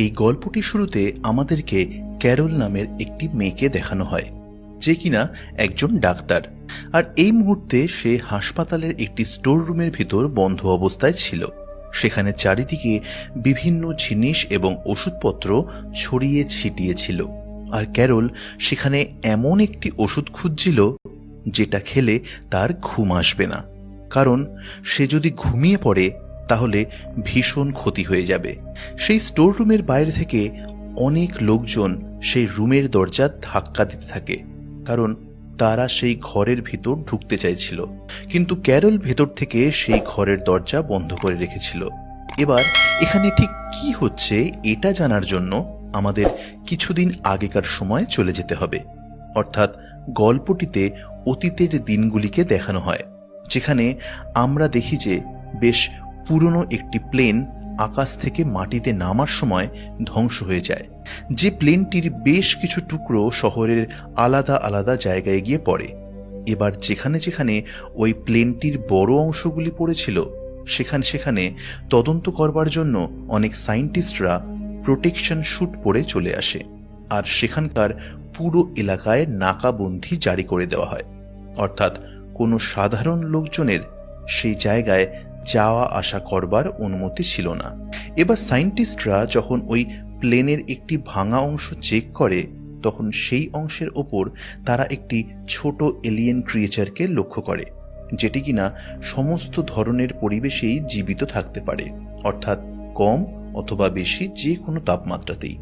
এই গল্পটি শুরুতে আমাদেরকে ক্যারল নামের একটি মেয়েকে দেখানো হয়, যে কিনা একজন ডাক্তার। আর এই মুহূর্তে সে হাসপাতালের একটি স্টোর রুমের ভিতর বন্ধ অবস্থায় ছিল। সেখানে চারিদিকে বিভিন্ন জিনিস এবং ওষুধপত্র ছড়িয়ে ছিটিয়ে ছিল। আর ক্যারল সেখানে এমন একটি ওষুধ খুঁজছিল যেটা খেলে তার ঘুম আসবে না, কারণ সে যদি ঘুমিয়ে পড়ে তাহলে ভীষণ ক্ষতি হয়ে যাবে। সেই স্টোর রুমের বাইরে থেকে অনেক লোকজন সেই রুমের দরজা ধাক্কা দিতে থাকে, কারণ তারা সেই ঘরের ভিতর ঢুকতে চাইছিল। কিন্তু ক্যারল ভেতর থেকে সেই ঘরের দরজা বন্ধ করে রেখেছিল। এবার এখানে ঠিক কি হচ্ছে এটা জানার জন্য আমাদের কিছুদিন আগেকার সময় চলে যেতে হবে। অর্থাৎ গল্পটিতে অতীতের দিনগুলিকে দেখানো হয়, যেখানে আমরা দেখি যে বেশ পুরনো একটি প্লেন আকাশ থেকে মাটিতে নামার সময় ধ্বংস হয়ে যায়। যে প্লেনটির বেশ কিছু টুকরো শহরের আলাদা আলাদা জায়গায় গিয়ে পড়ে। এবার যেখানে যেখানে ওই প্লেনটির বড় অংশগুলি পড়েছিল সেখানে সেখানে তদন্ত করবার জন্য অনেক সায়েন্টিস্টরা প্রোটেকশন স্যুট পরে চলে আসে, আর সেখানকার পুরো এলাকায় নাকাবন্দি জারি করে দেওয়া হয়। অর্থাৎ কোনো সাধারণ লোকজনের সেই জায়গায় যাওয়া আসা করবার অনুমতি ছিল না। এবার সায়েন্টিস্টরা যখন ওই প্লেনের একটি ভাঙা অংশ চেক করে, তখন সেই অংশের ওপর তারা একটি ছোট এলিয়েন ক্রিয়েচারকে লক্ষ্য করে, যেটি কিনা সমস্ত ধরনের পরিবেশেই জীবিত থাকতে পারে, অর্থাৎ কম অথবা বেশি যে কোনো তাপমাত্রাতেই।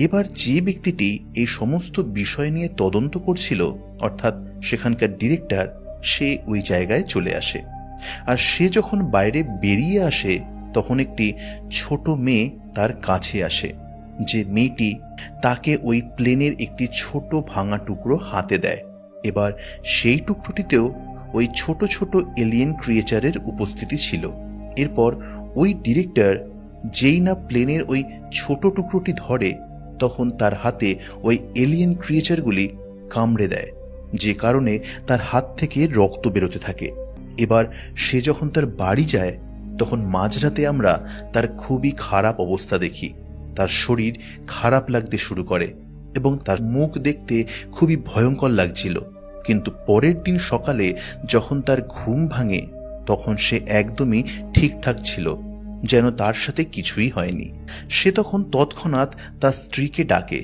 এবার যে ব্যক্তিটি এই সমস্ত বিষয় নিয়ে তদন্ত করছিল, অর্থাৎ সেখানকার ডিরেক্টর, সে ওই জায়গায় চলে আসে। আর সে যখন বাইরে বেরিয়ে আসে তখন একটি ছোট মেয়ে তার কাছে আসে, যে মেয়েটি তাকে ওই প্লেনের একটি ছোট ভাঙা টুকরো হাতে দেয়। এবার সেই টুকরোটিতেও ওই ছোট ছোট এলিয়েন ক্রিয়েচারের উপস্থিতি ছিল। এরপর ওই ডিরেক্টর যেই না প্লেনের ওই ছোট টুকরোটি ধরে, তখন তার হাতে ওই এলিয়েন ক্রিয়েচারগুলি কামড়ে দেয়, যে কারণে তার হাত থেকে রক্ত বেরোতে থাকে। এবার সে যখন তার বাড়ি যায় তখন মাঝরাতে আমরা তার খুবই খারাপ অবস্থা দেখি। তার শরীর খারাপ লাগতে শুরু করে এবং তার মুখ দেখতে খুবই ভয়ঙ্কর লাগছিল। কিন্তু পরের দিন সকালে যখন তার ঘুম ভাঙে তখন সে একদমই ঠিকঠাক ছিল, যেন তার সাথে কিছুই হয়নি। সে তখন তৎক্ষণাৎ তার স্ত্রীকে ডাকে,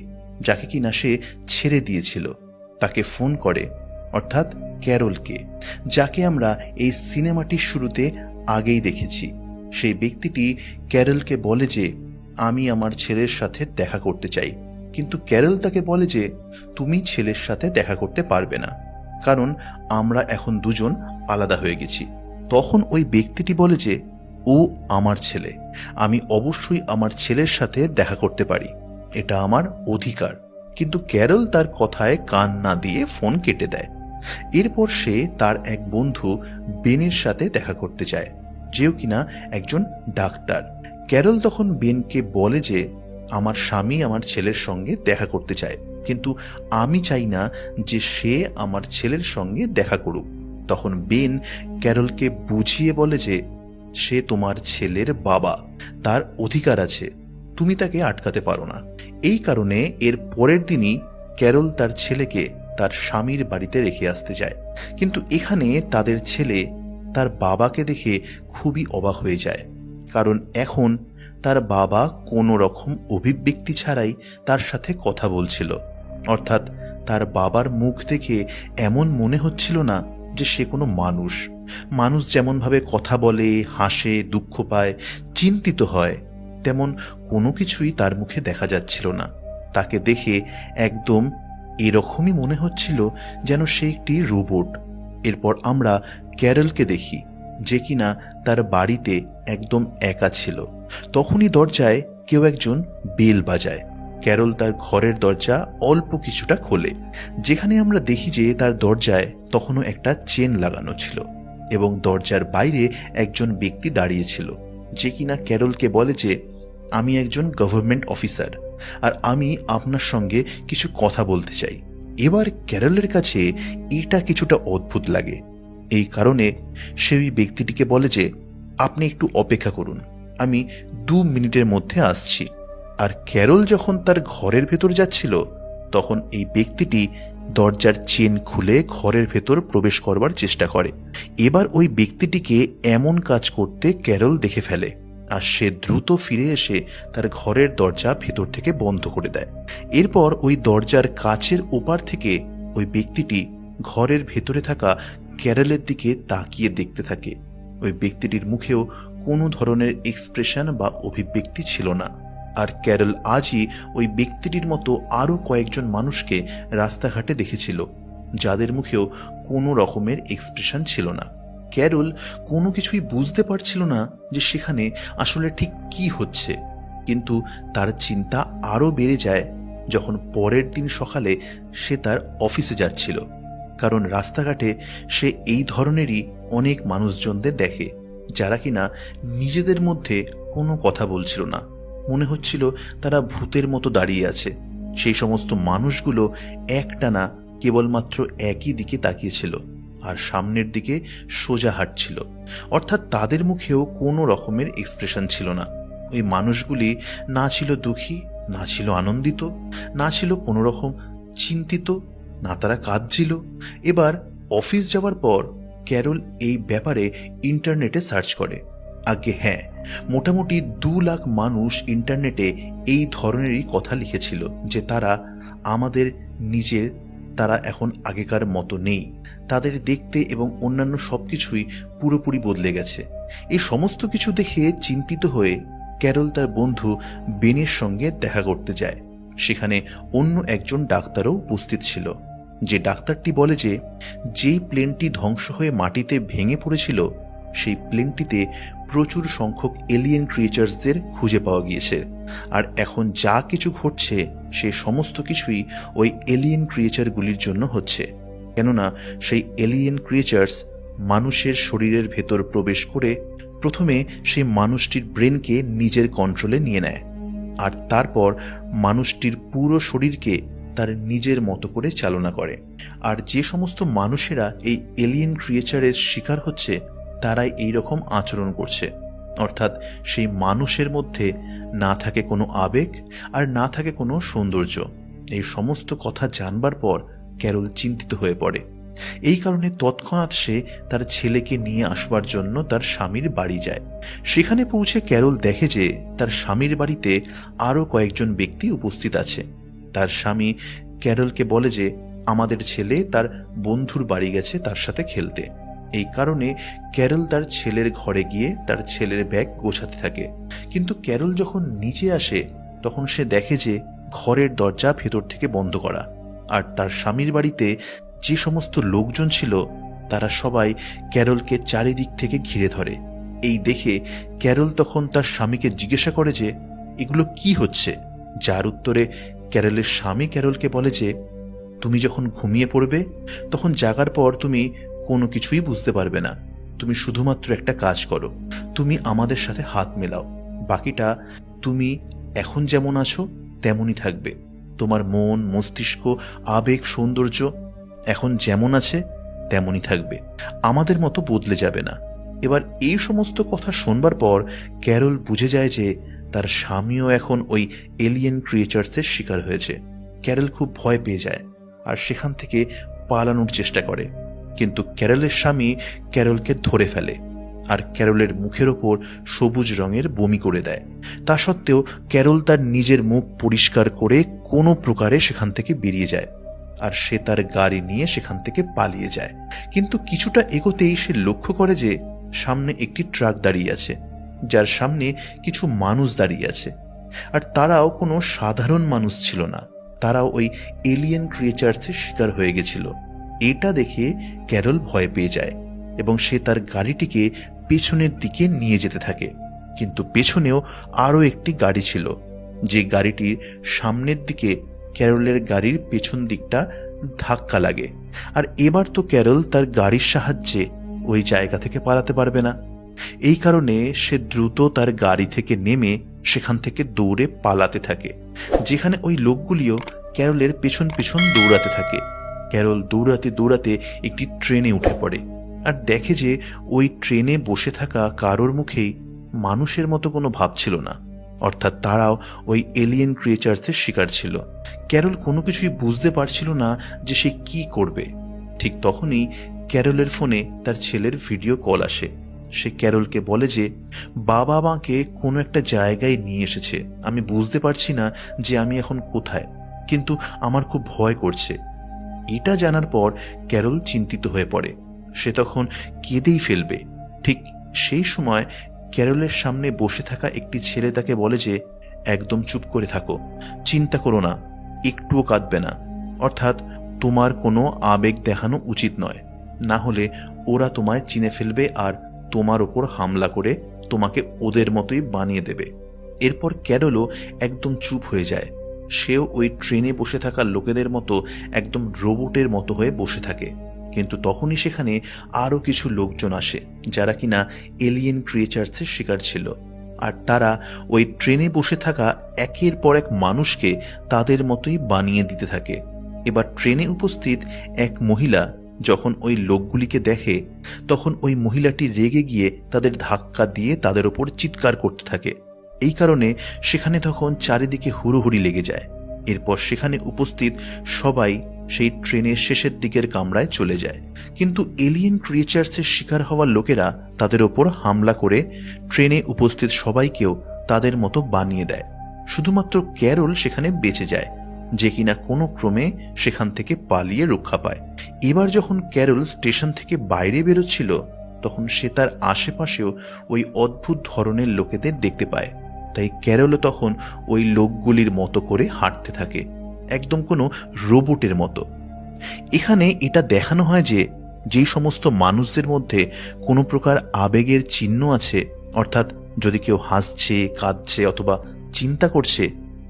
যাকে কিনা সে ছেড়ে দিয়েছিল। তাকে ফোন করে, অর্থাৎ ক্যারলকে, যাকে আমরা এই সিনেমাটির শুরুতে আগেই দেখেছি। সেই ব্যক্তিটি ক্যারলকে বলে যে আমি আমার ছেলের সাথে দেখা করতে চাই, কিন্তু ক্যারল তাকে বলে যে তুমি ছেলের সাথে দেখা করতে পারবে না, কারণ আমরা এখন দুজন আলাদা হয়ে গেছি। তখন ওই ব্যক্তিটি বলে যে ও আমার ছেলে, আমি অবশ্যই আমার ছেলের সাথে দেখা করতে পারি, এটা আমার অধিকার। কিন্তু ক্যারল তার কথায় কান না দিয়ে ফোন কেটে দেয়। এরপর সে তার এক বন্ধু বেনের সাথে দেখা করতে চায়, যেও কিনা একজন ডাক্তার। ক্যারল তখন বেনকে বলে যে আমার স্বামী আমার ছেলের সঙ্গে দেখা করতে চায়, কিন্তু আমি চাই না যে সে আমার ছেলের সঙ্গে দেখা করুক। তখন বেন ক্যারলকে বুঝিয়ে বলে যে সে তোমার ছেলের বাবা, তার অধিকার আছে, তুমি তাকে আটকাতে পারো না। এই কারণে এর পরের দিনই ক্যারল তার ছেলেকে তার স্বামীর বাড়িতে রেখে আসতে যায়। কিন্তু এখানে তাদের ছেলে তার বাবাকে দেখে খুবই অবাক হয়ে যায়, কারণ এখন তার বাবা কোনো রকম অভিব্যক্তি ছাড়াই তার সাথে কথা বলছিল। অর্থাৎ তার বাবার মুখ দেখে এমন মনে হচ্ছিল না যে সে কোনো মানুষ যেমনভাবে কথা বলে, হাসে, দুঃখ পায়, চিন্তিত হয়, তেমন কোনো কিছুই তার মুখে দেখা যাচ্ছিল না। তাকে দেখে একদম এরকমই মনে হচ্ছিল যেন সে একটি রোবট। এরপর আমরা ক্যারলকে দেখি, যে কিনা তার বাড়িতে একদম একা ছিল। তখনই দরজায় কেউ একজন বেল বাজায়। ক্যারল তার ঘরের দরজা অল্প কিছুটা খোলে, যেখানে আমরা দেখি যে তার দরজায় তখনও একটা চেন লাগানো ছিল এবং দরজার বাইরে একজন ব্যক্তি দাঁড়িয়েছিল, যে কিনা ক্যারলকে বলে যে আমি একজন গভর্নমেন্ট অফিসার, আর আমি আপনার সঙ্গে কিছু কথা বলতে চাই। এবার ক্যারলের কাছে এটা কিছুটা অদ্ভুত লাগে। এই কারণে সে ওই ব্যক্তিটিকে বলে যে আপনি একটু অপেক্ষা করুন, আমি 2 মিনিটের মধ্যে আসছি। আর ক্যারল যখন তার ঘরের ভেতর যাচ্ছিল তখন এই ব্যক্তিটি দরজার চেন খুলে ঘরের ভেতর প্রবেশ করবার চেষ্টা করে। এবার ওই ব্যক্তিটিকে এমন কাজ করতে ক্যারল দেখে ফেলে, আর সে দ্রুত ফিরে এসে তার ঘরের দরজা ভেতর থেকে বন্ধ করে দেয়। এরপর ওই দরজার কাচের ওপার থেকে ওই ব্যক্তিটি ঘরের ভেতরে থাকা ক্যারলের দিকে তাকিয়ে দেখতে থাকে। ওই ব্যক্তিটির মুখেও কোনো ধরনের এক্সপ্রেশন বা অভিব্যক্তি ছিল না। আর ক্যারল আজই ওই ব্যক্তিটির মতো আরও কয়েকজন মানুষকে রাস্তাঘাটে দেখেছিল, যাদের মুখেও কোনো রকমের এক্সপ্রেশন ছিল না। ক্যারল কোনো কিছুই বুঝতে পারছিল না যে সেখানে আসলে ঠিক কি হচ্ছে, কিন্তু তার চিন্তা আরও বেড়ে যায় যখন পরের দিন সকালে সে তার অফিসে যাচ্ছিল। কারণ রাস্তাঘাটে সে এই ধরনেরই অনেক মানুষজনদের দেখে, যারা কিনা নিজেদের মধ্যে কোনো কথা বলছিল না। মনে হচ্ছিল তারা ভূতের মতো দাঁড়িয়ে আছে। সেই সমস্ত মানুষগুলো একটানা কেবলমাত্র একই দিকে তাকিয়েছিল আর সামনের দিকে সোজা হাঁটছিল, অর্থাৎ তাদের মুখেও কোনো রকমের এক্সপ্রেশন ছিল না। ওই মানুষগুলি না ছিল দুঃখী, না ছিল আনন্দিত, না ছিল কোনো রকম চিন্তিত, না তারা কাঁদছিল। এবার অফিস যাওয়ার পর ক্যারল এই ব্যাপারে ইন্টারনেটে সার্চ করে। আগে হ্যাঁ, মোটামুটি 2 লাখ মানুষ ইন্টারনেটে এই ধরনেরই কথা লিখেছিল যে তারা আমাদের নিজের, তারা এখন আগেকার মতো নেই, তাদের দেখতে এবং অন্যান্য সবকিছুই পুরোপুরি বদলে গেছে। এই সমস্ত কিছু দেখে চিন্তিত হয়ে ক্যারল তার বন্ধু বেনের সঙ্গে দেখা করতে যায়। সেখানে অন্য একজন ডাক্তারও উপস্থিত ছিল। যে ডাক্তারটি বলে যে যেই প্লেনটি ধ্বংস হয়ে মাটিতে ভেঙে পড়েছিল সেই প্লেনটিতে প্রচুর সংখ্যক এলিয়েন ক্রিয়েচার্সদের খুঁজে পাওয়া গিয়েছে, আর এখন যা কিছু ঘটছে সেই সমস্ত কিছুই ওই এলিয়েন ক্রিয়েচারগুলির জন্য হচ্ছে। কেননা সেই এলিয়েন ক্রিয়েচার্স মানুষের শরীরের ভেতর প্রবেশ করে প্রথমে সেই মানুষটির ব্রেনকে নিজের কন্ট্রোলে নিয়ে নেয়, আর তারপর মানুষটির পুরো শরীরকে তার নিজের মতো করে চালনা করে। আর যে সমস্ত মানুষেরা এই এলিয়েন ক্রিয়েচারের শিকার হচ্ছে তারাই এই রকম আচরণ করছে, অর্থাৎ সেই মানুষের মধ্যে না থাকে কোনো আবেগ আর না থাকে কোনো সৌন্দর্য। এই সমস্ত কথা জানবার পর ক্যারল চিন্তিত হয়ে পড়ে। এই কারণে তৎক্ষণাৎ সে তার ছেলেকে নিয়ে আসবার জন্য তার স্বামীর বাড়ি যায়। সেখানে পৌঁছে ক্যারল দেখে যে তার স্বামীর বাড়িতে আরও কয়েকজন ব্যক্তি উপস্থিত আছে। তার স্বামী ক্যারলকে বলে যে আমাদের ছেলে তার বন্ধুর বাড়ি গেছে তার সাথে খেলতে। এই কারণে ক্যারল তার ছেলের ঘরে গিয়ে তার ছেলের ব্যাগ গোছাতে থাকে। কিন্তু ক্যারল যখন নিচে আসে তখন সে দেখে যে ঘরের দরজা ভেতর থেকে বন্ধ করা, আর তার স্বামীর বাড়িতে যে সমস্ত লোকজন ছিল তারা সবাই ক্যারলকে চারিদিক থেকে ঘিরে ধরে। এই দেখে ক্যারল তখন তার স্বামীকে জিজ্ঞাসা করে যে এগুলো কি হচ্ছে, যার উত্তরে ক্যারলের স্বামী ক্যারলকে বলে যে তুমি যখন ঘুমিয়ে পড়বে তখন জাগার পর তুমি কোনো কিছুই বুঝতে পারবে না। তুমি শুধুমাত্র একটা কাজ করো, তুমি আমাদের সাথে হাত মেলাও, বাকিটা তুমি এখন যেমন আছো তেমনই থাকবে। তোমার মন, মস্তিষ্ক, আবেগ, সৌন্দর্য এখন যেমন আছে তেমনই থাকবে, আমাদের মতো বদলে যাবে না। এবার এই সমস্ত কথা শুনবার পর ক্যারল বুঝে যায় যে তার স্বামীও এখন ওই এলিয়েন ক্রিয়েচার্সের শিকার হয়েছে। ক্যারল খুব ভয় পেয়ে যায় আর সেখান থেকে পালানোর চেষ্টা করে, কিন্তু ক্যারলের স্বামী ক্যারলকে ধরে ফেলে আর ক্যারলের মুখের ওপর সবুজ রঙের বমি করে দেয়। তা সত্ত্বেও ক্যারল তার নিজের মুখ পরিষ্কার করে কোনো প্রকারে সেখান থেকে বেরিয়ে যায়, আর সে তার গাড়ি নিয়ে সেখান থেকে পালিয়ে যায়। কিন্তু কিছুটা এগোতেই সে লক্ষ্য করে যে সামনে একটি ট্রাক দাঁড়িয়ে আছে, যার সামনে কিছু মানুষ দাঁড়িয়ে আছে, আর তারাও কোনো সাধারণ মানুষ ছিল না, তারাও ওই এলিয়েন ক্রিয়েচার্সের শিকার হয়ে গেছিল। এটা দেখে ক্যারল ভয় পেয়ে যায় এবং সে তার গাড়িটিকে পেছনের দিকে নিয়ে যেতে থাকে। কিন্তু পেছনেও আরও একটি গাড়ি ছিল, যে গাড়িটির সামনের দিকে ক্যারলের গাড়ির পেছন দিকটা ধাক্কা লাগে। আর এবার তো ক্যারল তার গাড়ির সাহায্যে ওই জায়গা থেকে পালাতে পারবে না। এই কারণে সে দ্রুত তার গাড়ি থেকে নেমে সেখান থেকে দৌড়ে পালাতে থাকে, যেখানে ওই লোকগুলিও ক্যারলের পেছন পেছন দৌড়াতে থাকে। ক্যারল দৌড়াতে দৌড়াতে একটি ট্রেনে উঠে পড়ে আর দেখে যে ওই ট্রেনে বসে থাকা কারোর মুখেই মানুষের মতো কোনো ভাব ছিল না। অর্থাৎ তারাও ওই এলিয়েন ক্রিয়েচার্সের শিকার ছিল। ক্যারল কোনো কিছুই বুঝতে পারছিল না যে সে কি করবে। ঠিক তখনই ক্যারলের ফোনে তার ছেলের ভিডিও কল আসে। সে ক্যারলকে বলে যে বাবা আমাকে কোনো একটা জায়গায় নিয়ে এসেছে, আমি বুঝতে পারছি না যে আমি এখন কোথায়, কিন্তু আমার খুব ভয় করছে। এটা জানার পর ক্যারল চিন্তিত হয়ে পড়ে। সে তখন কেঁদেই ফেলবে। ঠিক সেই সময় ক্যারলের সামনে বসে থাকা একটি ছেলে তাকে বলে যে একদম চুপ করে থাকো, চিন্তা করো না, একটুও কাঁদবে না। অর্থাৎ তোমার কোনো আবেগ দেখানো উচিত নয়, না হলে ওরা তোমায় চিনে ফেলবে আর তোমার ওপর হামলা করে তোমাকে ওদের মতোই বানিয়ে দেবে। এরপর ক্যারলও একদম চুপ হয়ে যায়। সেও ওই ট্রেনে বসে থাকা লোকেদের মতো একদম রোবটের মতো হয়ে বসে থাকে। কিন্তু তখনই সেখানে আরও কিছু লোকজন আসে যারা কিনা এলিয়েন ক্রিয়েচার্সের শিকার ছিল, আর তারা ওই ট্রেনে বসে থাকা একের পর এক মানুষকে তাদের মতোই বানিয়ে দিতে থাকে। এবার ট্রেনে উপস্থিত এক মহিলা যখন ওই লোকগুলিকে দেখে, তখন ওই মহিলাটি রেগে গিয়ে তাদের ধাক্কা দিয়ে তাদের ওপর চিৎকার করতে থাকে। এই কারণে সেখানে তখন চারিদিকে হুড়োহুড়ি লেগে যায়। এরপর সেখানে উপস্থিত সবাই সেই ট্রেনের শেষের দিকের কামরায় চলে যায়। কিন্তু এলিয়েন ক্রিয়েচার্সের শিকার হওয়া লোকেরা তাদের ওপর হামলা করে ট্রেনে উপস্থিত সবাইকেও তাদের মতো বানিয়ে দেয়। শুধুমাত্র ক্যারল সেখানে বেঁচে যায়, যে কিনা কোনো ক্রমে সেখান থেকে পালিয়ে রক্ষা পায়। এবার যখন ক্যারল স্টেশন থেকে বাইরে বেরোচ্ছিল, তখন সে তার আশেপাশেও ওই অদ্ভুত ধরনের লোকেদের দেখতে পায়। তাই ক্যারলও তখন ওই লোকগুলির মতো করে হাঁটতে থাকে, একদম কোনো রোবটের মতো। এখানে এটা দেখানো হয় যে যেই সমস্ত মানুষদের মধ্যে কোনো প্রকার আবেগের চিহ্ন আছে, অর্থাৎ যদি কেউ হাসছে, কাঁদছে অথবা চিন্তা করছে,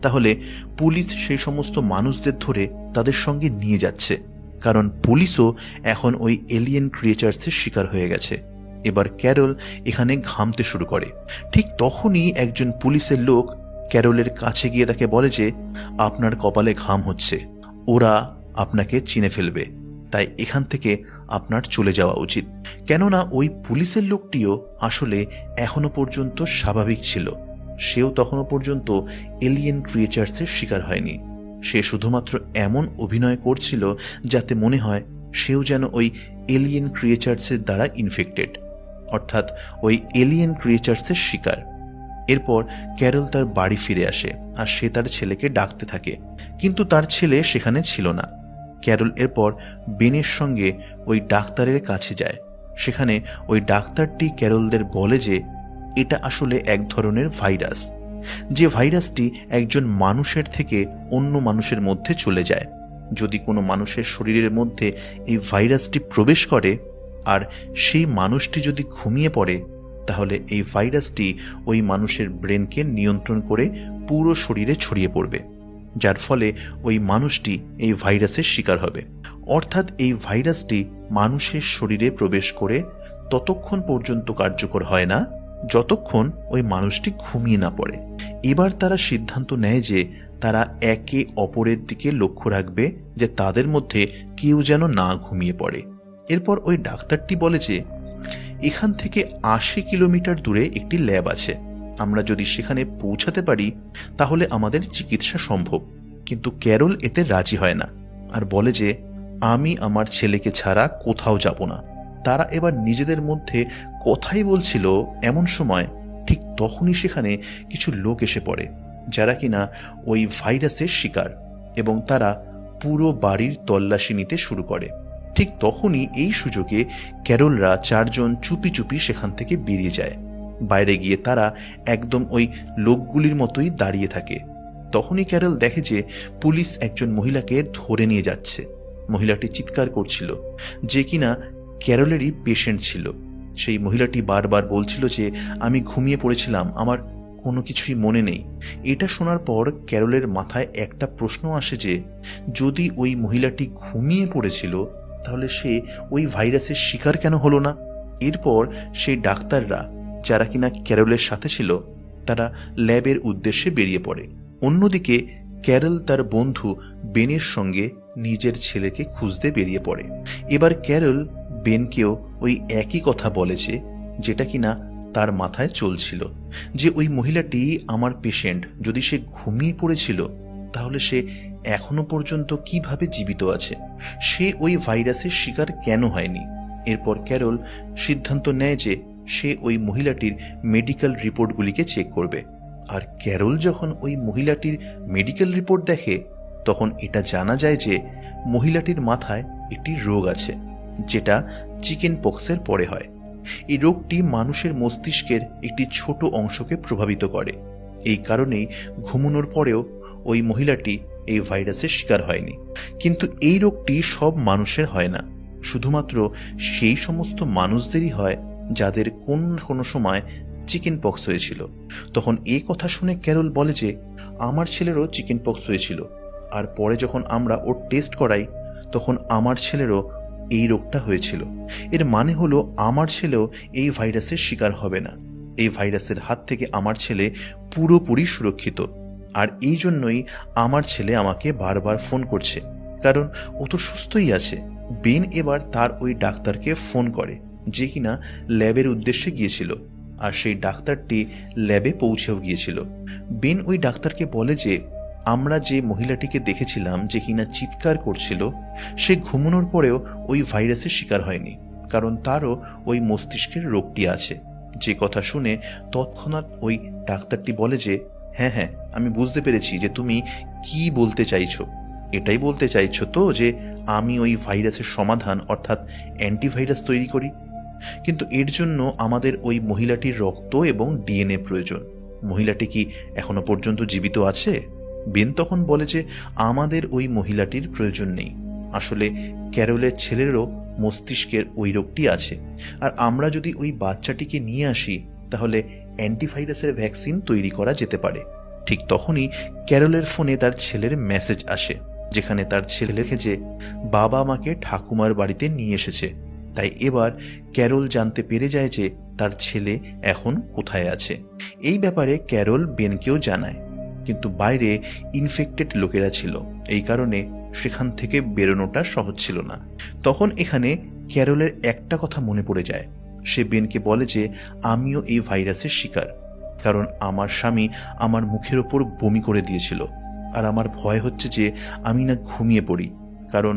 তাহলে পুলিশ সেই সমস্ত মানুষদের ধরে তাদের সঙ্গে নিয়ে যাচ্ছে, কারণ পুলিশও এখন ওই এলিয়েন ক্রিয়েচার্সের শিকার হয়ে গেছে। এবার ক্যারল এখানে ঘামতে শুরু করে। ঠিক তখনই একজন পুলিশের লোক ক্যারলের কাছে গিয়ে তাকে বলে যে আপনার কপালে ঘাম হচ্ছে, ওরা আপনাকে চিনে ফেলবে, তাই এখান থেকে আপনার চলে যাওয়া উচিত। কেননা ওই পুলিশের লোকটিও আসলে এখনো পর্যন্ত স্বাভাবিক ছিল, সেও তখনও পর্যন্ত এলিয়েন ক্রিয়েচার্সের শিকার হয়নি। সে শুধুমাত্র এমন অভিনয় করছিল যাতে মনে হয় সেও যেন ওই এলিয়েন ক্রিয়েচার্সের দ্বারা ইনফেক্টেড, অর্থাৎ ওই এলিয়েন ক্রিয়েচার্সের শিকার। এরপর ক্যারল তার বাড়ি ফিরে আসে আর সে তার ছেলেকে ডাকতে থাকে, কিন্তু তার ছেলে সেখানে ছিল না। ক্যারল এরপর বেনের সঙ্গে ওই ডাক্তারের কাছে যায়। সেখানে ওই ডাক্তারটি ক্যারলদের বলে যে এটা আসলে এক ধরনের ভাইরাস, যে ভাইরাসটি একজন মানুষের থেকে অন্য মানুষের মধ্যে চলে যায়। যদি কোনো মানুষের শরীরের মধ্যে এই ভাইরাসটি প্রবেশ করে আর সেই মানুষটি যদি ঘুমিয়ে পড়ে, তাহলে এই ভাইরাসটি ওই মানুষের ব্রেনকে নিয়ন্ত্রণ করে পুরো শরীরে ছড়িয়ে পড়বে, যার ফলে ওই মানুষটি এই ভাইরাসের শিকার হবে। অর্থাৎ এই ভাইরাসটি মানুষের শরীরে প্রবেশ করে ততক্ষণ পর্যন্ত কার্যকর হয় না যতক্ষণ ওই মানুষটি ঘুমিয়ে না পড়ে। এবার তারা সিদ্ধান্ত নেয় যে তারা একে অপরের দিকে লক্ষ্য রাখবে যে তাদের মধ্যে কেউ যেন না ঘুমিয়ে পড়ে। এরপর ওই ডাক্তারটি বলে যে এখান থেকে ৮০ কিলোমিটার দূরে একটি ল্যাব আছে, আমরা যদি সেখানে পৌঁছাতে পারি তাহলে আমাদের চিকিৎসা সম্ভব। কিন্তু ক্যারল এতে রাজি হয় না আর বলে যে আমি আমার ছেলেকে ছাড়া কোথাও যাব না। তারা এবার নিজেদের মধ্যে কথাই বলছিল, এমন সময় ঠিক তখনই সেখানে কিছু লোক এসে পড়ে যারা কিনা ওই ভাইরাসের শিকার, এবং তারা পুরো বাড়ির তল্লাশি নিতে শুরু করে। ঠিক তখনই এই সুযোগে ক্যারলরা ৪ জন চুপি চুপি সেখান থেকে বেরিয়ে যায়। বাইরে গিয়ে তারা একদম ওই লোকগুলির মতোই দাঁড়িয়ে থাকে। তখনই ক্যারল দেখে যে পুলিশ একজন মহিলাকে ধরে নিয়ে যাচ্ছে। মহিলাটি চিৎকার করছিল, যে কিনা ক্যারলেরই পেশেন্ট ছিল। সেই মহিলাটি বারবার বলছিল যে আমি ঘুমিয়ে পড়েছিলাম, আমার কোনো কিছুই মনে নেই। এটা শোনার পর ক্যারলের মাথায় একটা প্রশ্ন আসে যে যদি ওই মহিলাটি ঘুমিয়ে পড়েছিল তাহলে সে ওই ভাইরাসের শিকার কেন হলো না? এরপর সেই ডাক্তাররা যারা কিনা ক্যারলের সাথে ছিল তারা ল্যাবের উদ্দেশ্যে বেরিয়ে পড়ে। অন্যদিকে ক্যারল তার বন্ধু বেনের সঙ্গে নিজের ছেলেকে খুঁজতে বেরিয়ে পড়ে। এবার ক্যারল বেনকেও ওই একই কথা বলেছে যেটা কিনা তার মাথায় চলছিল যে ওই মহিলাটি আমার পেশেন্ট, যদি সে ঘুমিয়ে পড়েছিল তাহলে সে এখনো পর্যন্ত কিভাবে জীবিত আছে, সে ওই ভাইরাসের শিকার কেন হয়নি। এরপর ক্যারল সিদ্ধান্ত নেয় যে সে ওই মহিলাটির মেডিকেল রিপোর্টগুলিকে চেক করবে। আর ক্যারল যখন ওই মহিলাটির মেডিকেল রিপোর্ট দেখে তখন এটা জানা যায় যে মহিলাটির মাথায় একটি রোগ আছে, যেটা চিকেন পক্সের পরে হয়। এই রোগটি মানুষের মস্তিষ্কের একটি ছোট অংশকে প্রভাবিত করে। এই কারণেই ঘুমানোর পরেও ওই মহিলাটি এই ভাইরাসের শিকার হয়নি। কিন্তু এই রোগটি সব মানুষের হয় না, শুধুমাত্র সেই সমস্ত মানুষদেরই হয় যাদের কোনো সময় চিকেন পক্স হয়েছিল। তখন এই কথা শুনে ক্যারল বলে যে আমার ছেলেরও চিকেন পক্স হয়েছিল, আর পরে যখন আমরা ওর টেস্ট করাই তখন আমার ছেলেরও এই রোগটা হয়েছিল। এর মানে হলো আমার ছেলেও এই ভাইরাসের শিকার হবে না। এই ভাইরাসের হাত থেকে আমার ছেলে পুরোপুরি সুরক্ষিত। আর এই জন্যই আমার ছেলে আমাকে বারবার ফোন করছে, কারণ ও তো সুস্থই আছে। বেন এবার তার ওই ডাক্তারকে ফোন করে যে কিনা ল্যাবের উদ্দেশ্যে গিয়েছিল, আর সেই ডাক্তারটি ল্যাবে পৌঁছেও গিয়েছিল। বেন ওই ডাক্তারকে বলে যে আমরা যে মহিলাটিকে দেখেছিলাম যে কিনা চিৎকার করছিল, সে ঘুমানোর পরেও ওই ভাইরাসের শিকার হয়নি, কারণ তারও ওই মস্তিষ্কের রোগটি আছে। যে কথা শুনে তৎক্ষণাৎ ওই ডাক্তারটি বলে যে হ্যাঁ হ্যাঁ, আমি বুঝতে পেরেছি যে তুমি কি বলতে চাইছো। এটাই বলতে চাইছো তো যে আমি ওই ভাইরাসের সমাধান অর্থাৎ অ্যান্টিভাইরাস তৈরি করি। কিন্তু এর জন্য আমাদের ওই মহিলাটির রক্ত এবং ডিএনএ প্রয়োজন। মহিলাটি কি এখনো পর্যন্ত জীবিত আছে? বেন তখন বলে যে আমাদের ওই মহিলাটির প্রয়োজন নেই। আসলে ক্যারলের ছেলেরও মস্তিষ্কের ওই রোগটি আছে, আর আমরা যদি ওই বাচ্চাটিকে নিয়ে আসি তাহলে অ্যান্টিভাইরাসের ভ্যাকসিন তৈরি করা যেতে পারে। ঠিক তখনই ক্যারলের ফোনে তার ছেলের মেসেজ আসে, যেখানে তার ছেলে লেখে যে বাবা মাকে ঠাকুমার বাড়িতে নিয়ে এসেছে। তাই এবার ক্যারল জানতে পেরে যায় যে তার ছেলে এখন কোথায় আছে। এই ব্যাপারে ক্যারল বেনকেও জানায়, কিন্তু বাইরে ইনফেক্টেড লোকেরা ছিল, এই কারণে সেখান থেকে বেরোনোটা সহজ ছিল না। তখন এখানে ক্যারলের একটা কথা মনে পড়ে যায়। সে বেনকে বলে যে আমিও এই ভাইরাসের শিকার, কারণ আমার স্বামী আমার মুখের ওপর বমি করে দিয়েছিল। আর আমার ভয় হচ্ছে যে আমি না ঘুমিয়ে পড়ি, কারণ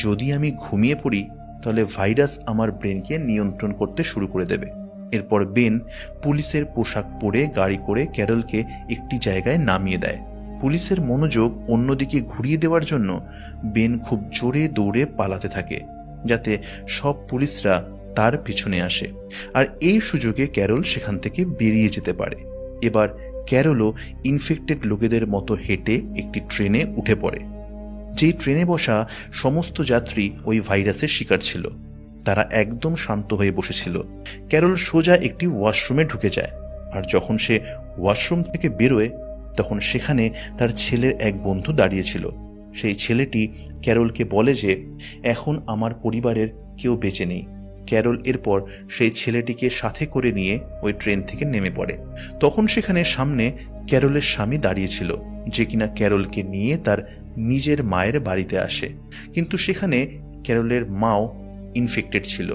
যদি আমি ঘুমিয়ে পড়ি তাহলে ভাইরাস আমার ব্রেনকে নিয়ন্ত্রণ করতে শুরু করে দেবে। এরপর বেন পুলিশের পোশাক পরে গাড়ি করে ক্যারলকে একটি জায়গায় নামিয়ে দেয়। পুলিশের মনোযোগ অন্যদিকে ঘুরিয়ে দেওয়ার জন্য বেন খুব জোরে দৌড়ে পালাতে থাকে, যাতে সব পুলিশরা তার পিছনে আসে, আর এই সুযোগে ক্যারল সেখান থেকে বেরিয়ে যেতে পারে। এবার ক্যারলও ইনফেক্টেড লোকেদের মতো হেঁটে একটি ট্রেনে উঠে পড়ে। যেই ট্রেনে বসা সমস্ত যাত্রী ওই ভাইরাসের শিকার ছিল। তারা একদম শান্ত হয়ে বসেছিল। ক্যারল সোজা একটি ওয়াশরুমে ঢুকে যায়, আর যখন সে ওয়াশরুম থেকে বেরোয় তখন সেখানে তার ছেলের এক বন্ধু দাঁড়িয়েছিল। সেই ছেলেটি ক্যারলকে বলে যে এখন আমার পরিবারের কেউ বেঁচে নেই। ক্যারল এরপর সেই ছেলেটিকে সাথে করে নিয়ে ওই ট্রেন থেকে নেমে পড়ে। তখন সেখানে সামনে ক্যারলের স্বামী দাঁড়িয়েছিল, যে কিনা ক্যারলকে নিয়ে তার নিজের মায়ের বাড়িতে আসে। কিন্তু সেখানে ক্যারলের মাও ইনফেক্টেড ছিল।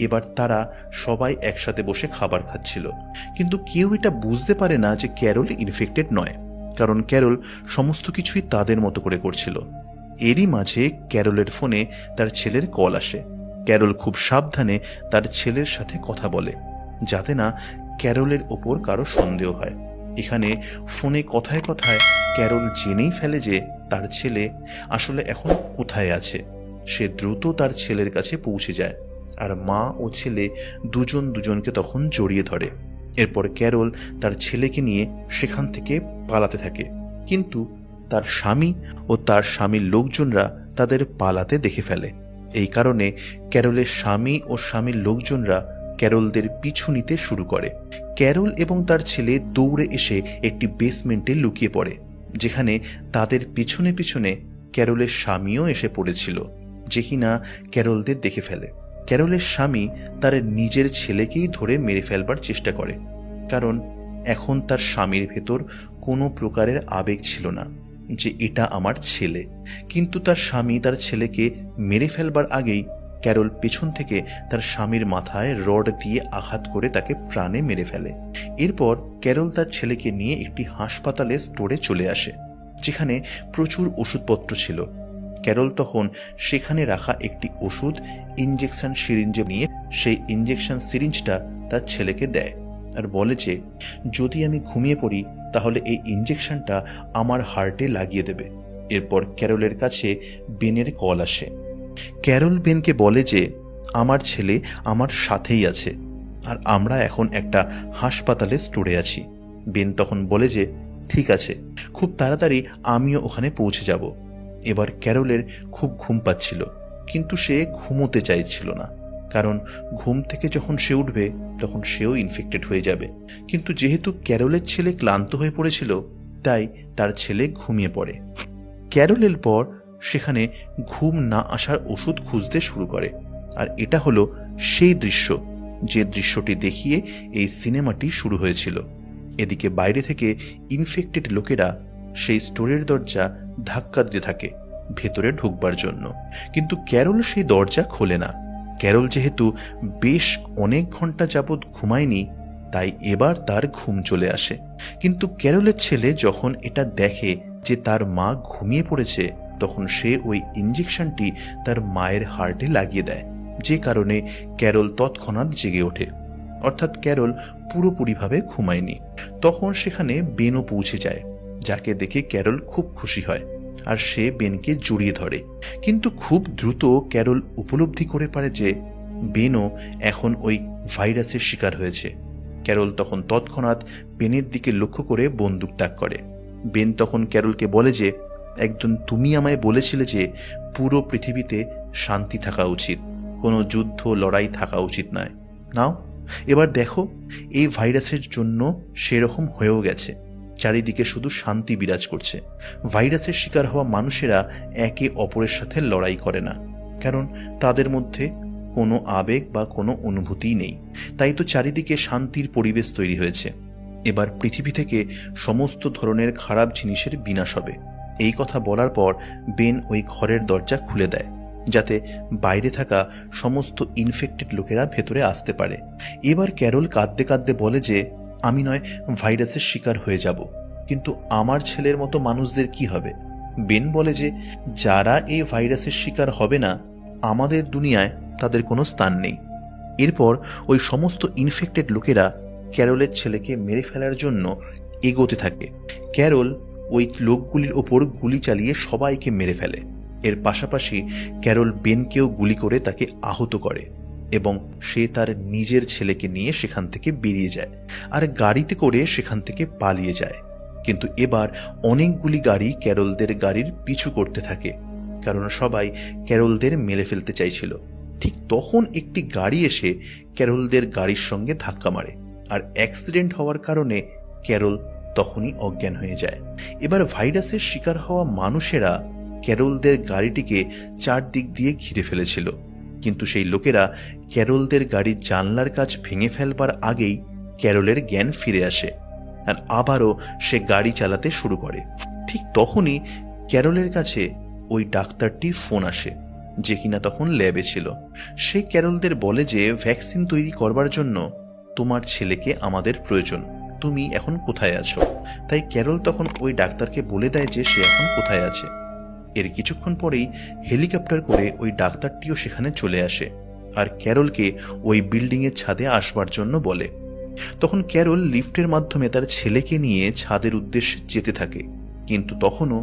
এবার তারা সবাই একসাথে বসে খাবার খাচ্ছিল, কিন্তু কেউ এটা বুঝতে পারে না যে ক্যারল ইনফেক্টেড নয়, কারণ ক্যারল সমস্ত কিছুই তাদের মতো করে করছিল। এরই মাঝে ক্যারলের ফোনে তার ছেলের কল আসে। ক্যারল খুব সাবধানে তার ছেলের সাথে কথা বলে, যাতে না ক্যারলের ওপর কারো সন্দেহ হয়। এখানে ফোনে কথায় কথায় ক্যারল জেনেই ফেলে যে তার ছেলে আসলে এখন কোথায় আছে। সে দ্রুত তার ছেলের কাছে পৌঁছে যায়, আর মা ও ছেলে দুজন দুজনকে তখন জড়িয়ে ধরে। এরপর ক্যারল তার ছেলেকে নিয়ে সেখান থেকে পালাতে থাকে, কিন্তু তার স্বামী ও তার স্বামীর লোকজনরা তাদের পালাতে দেখে ফেলে। এই কারণে ক্যারলের স্বামী ও স্বামীর লোকজনরা ক্যারলদের পিছু নিতে শুরু করে। ক্যারল এবং তার ছেলে দৌড়ে এসে একটি বেসমেন্টে লুকিয়ে পড়ে, যেখানে তাদের পিছনে পিছনে ক্যারলের স্বামীও এসে পড়েছিল, যে কিনা ক্যারলদের দেখে ফেলে। ক্যারলের স্বামী তার নিজের ছেলেকেই ধরে মেরে ফেলবার চেষ্টা করে, কারণ এখন তার স্বামীর ভেতর কোনো প্রকারের আবেগ ছিল না যে এটা আমার ছেলে। কিন্তু তার স্বামী তার ছেলেকে মেরে ফেলবার আগেই ক্যারল পেছন থেকে তার স্বামীর মাথায় রড দিয়ে আঘাত করে তাকে প্রাণে মেরে ফেলে। এরপর ক্যারল তার ছেলেকে নিয়ে একটি হাসপাতালে স্টোরে চলে আসে, যেখানে প্রচুর ওষুধপত্র ছিল। ক্যারল তখন সেখানে রাখা একটি ওষুধ ইঞ্জেকশন সিরিঞ্জে নিয়ে সেই ইঞ্জেকশন সিরিঞ্জটা তার ছেলেকে দেয় আর বলে যে যদি আমি ঘুমিয়ে পড়ি তাহলে এই ইঞ্জেকশনটা আমার হার্টে লাগিয়ে দেবে। এরপর ক্যারলের কাছে বেনের কল আসে। ক্যারল বেনকে বলে যে আমার ছেলে আমার সাথেই আছে আর আমরা এখন একটা হাসপাতালে স্টোরে আছি। বেন তখন বলে যে ঠিক আছে, খুব তাড়াতাড়ি আমিও ওখানে পৌঁছে যাব। এবার ক্যারলের খুব ঘুম পাচ্ছিল, কিন্তু সে ঘুমোতে চাইছিল না, কারণ ঘুম থেকে যখন সে উঠবে তখন সেও ইনফেক্টেড হয়ে যাবে। কিন্তু যেহেতু ক্যারলের ছেলে ক্লান্ত হয়ে পড়েছিল, তাই তার ছেলে ঘুমিয়ে পড়ে। ক্যারলের পর সেখানে ঘুম না আসার ওষুধ খুঁজতে শুরু করে। আর এটা হলো সেই দৃশ্য যে দৃশ্যটি দেখিয়ে এই সিনেমাটি শুরু হয়েছিল। এদিকে বাইরে থেকে ইনফেক্টেড লোকেরা সেই স্টোরের দরজা ধাক্কা দিতে থাকে ভেতরে ঢুকবার জন্য, কিন্তু ক্যারল সেই দরজা খোলে না। ক্যারল যেহেতু বেশ অনেক ঘন্টা যাবৎ ঘুমায়নি, তাই এবার তার ঘুম চলে আসে। কিন্তু ক্যারলের ছেলে যখন এটা দেখে যে তার মা ঘুমিয়ে পড়েছে, তখন সে ওই ইঞ্জেকশনটি তার মায়ের হার্টে লাগিয়ে দেয়, যে কারণে ক্যারল তৎক্ষণাৎ জেগে ওঠে। অর্থাৎ ক্যারল পুরোপুরিভাবে ঘুমায়নি। তখন সেখানে বেনও পৌঁছে যায়, যাকে দেখে ক্যারল খুব খুশি হয় আর সে বেনকে জড়িয়ে ধরে। কিন্তু খুব দ্রুত ক্যারল উপলব্ধি করে পারে যে বেনও এখন ওই ভাইরাসের শিকার হয়েছে। ক্যারল তখন তৎক্ষণাৎ বেনের দিকে লক্ষ্য করে বন্দুক তাক করে। বেন তখন ক্যারলকে বলে যে একজন তুমি আমায় বলেছিলে যে পুরো পৃথিবীতে শান্তি থাকা উচিত, কোনো যুদ্ধ লড়াই থাকা উচিত নয়। নাও এবার দেখো, এই ভাইরাসের জন্য সেরকম হয়েও গেছে। চারিদিকে শুধু শান্তি বিরাজ করছে। ভাইরাসের শিকার হওয়া মানুষেরা একে অপরের সাথে লড়াই করে না, কারণ তাদের মধ্যে কোনো আবেগ বা কোনো অনুভূতিই নেই। তাই তো চারিদিকে শান্তির পরিবেশ তৈরি হয়েছে। এবার পৃথিবী থেকে সমস্ত ধরনের খারাপ জিনিসের বিনাশ হবে। এই কথা বলার পর বেন ওই ঘরের দরজা খুলে দেয়, যাতে বাইরে থাকা সমস্ত ইনফেক্টেড লোকেরা ভেতরে আসতে পারে। এবার ক্যারল কাঁদতে কাঁদতে বলে যে আমি নয় ভাইরাসের শিকার হয়ে যাব, কিন্তু আমার ছেলের মতো মানুষদের কি হবে? বেন বলে যে যারা এই ভাইরাসের শিকার হবে না, আমাদের দুনিয়ায় তাদের কোনো স্থান নেই। এরপর ওই সমস্ত ইনফেক্টেড লোকেরা ক্যারলের ছেলেকে মেরে ফেলার জন্য এগোতে থাকে। ক্যারল ওই লোকগুলির ওপর গুলি চালিয়ে সবাইকে মেরে ফেলে। এর পাশাপাশি ক্যারল বেনকেও গুলি করে তাকে আহত করে এবং সে তার নিজের ছেলেকে নিয়ে সেখান থেকে বেরিয়ে যায় আর গাড়িতে করে সেখান থেকে পালিয়ে যায়। কিন্তু এবার অনেকগুলি গাড়ি ক্যারলদের গাড়ির পিছু করতে থাকে, কারণ সবাই ক্যারলদের মেরে ফেলতে চাইছিল। ঠিক তখন একটি গাড়ি এসে ক্যারলদের গাড়ির সঙ্গে ধাক্কা মারে আর অ্যাক্সিডেন্ট হওয়ার কারণে ক্যারল তখনই অজ্ঞান হয়ে যায়। এবার ভাইরাসের শিকার হওয়া মানুষেরা ক্যারলদের গাড়িটিকে চারদিক দিয়ে ঘিরে ফেলেছিল, কিন্তু সেই লোকেরা ক্যারলদের গাড়ির জানলার কাচ ভেঙে ফেলবার আগেই ক্যারলের জ্ঞান ফিরে আসে আর আবারও সে গাড়ি চালাতে শুরু করে। ঠিক তখনই ক্যারলের কাছে ওই ডাক্তারটির ফোন আসে, যে কিনা তখন ল্যাবে ছিল। সে ক্যারলদের বলে যে ভ্যাকসিন তৈরি করবার জন্য তোমার ছেলেকে আমাদের প্রয়োজন, তুমি এখন কোথায় আছো? তাই ক্যারল তখন ওই ডাক্তারকে বলে দেয় যে সে এখন কোথায় আছে। এর কিছুক্ষণ পরেই হেলিকপ্টার করে ওই ডাক্তারটিও সেখানে চলে আসে আর ক্যারলকে ওই বিল্ডিংয়ের ছাদে আসবার জন্য বলে। তখন ক্যারল লিফটের মাধ্যমে তার ছেলেকে নিয়ে ছাদের উদ্দেশ্যে যেতে থাকে, কিন্তু তখনও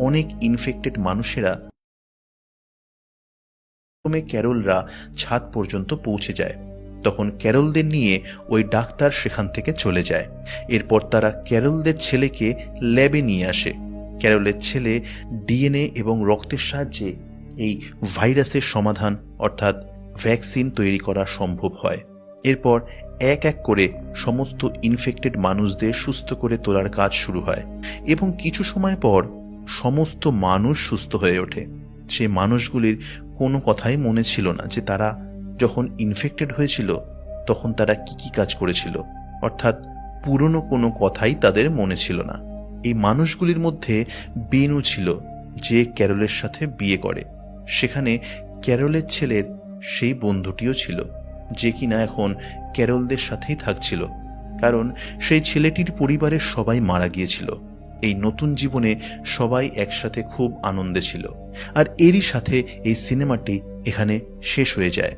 অনেক ইনফেক্টেড মানুষেরা ক্যারলরা ছাদ পর্যন্ত পৌঁছে যায়। তখন ক্যারলদের নিয়ে ওই ডাক্তার সেখান থেকে চলে যায়। এরপর তারা ক্যারলদের ছেলেকে ল্যাবে নিয়ে আসে। ক্যারলের ছেলে ডিএনএ এবং রক্তের সাহায্যে এই ভাইরাসের সমাধান অর্থাৎ ভ্যাকসিন তৈরি করা সম্ভব হয়। এরপর এক এক করে সমস্ত ইনফেক্টেড মানুষদের সুস্থ করে তোলার কাজ শুরু হয় এবং কিছু সময় পর সমস্ত মানুষ সুস্থ হয়ে ওঠে। সেই মানুষগুলির কোনো কথাই মনে ছিল না যে তারা যখন ইনফেক্টেড হয়েছিল তখন তারা কি কি কাজ করেছিল, অর্থাৎ পুরনো কোনো কথাই তাদের মনে ছিল না। এই মানুষগুলির মধ্যে বেনও ছিল, যে ক্যারলের সাথে বিয়ে করে। সেখানে ক্যারলের ছেলের সেই বন্ধুটিও ছিল, যে কিনা এখন ক্যারলদের সাথেই থাকছিল, কারণ সেই ছেলেটির পরিবারের সবাই মারা গিয়েছিল। এই নতুন জীবনে সবাই একসাথে খুব আনন্দে ছিল। আর এরই সাথে এই সিনেমাটি এখানে শেষ হয়ে যায়।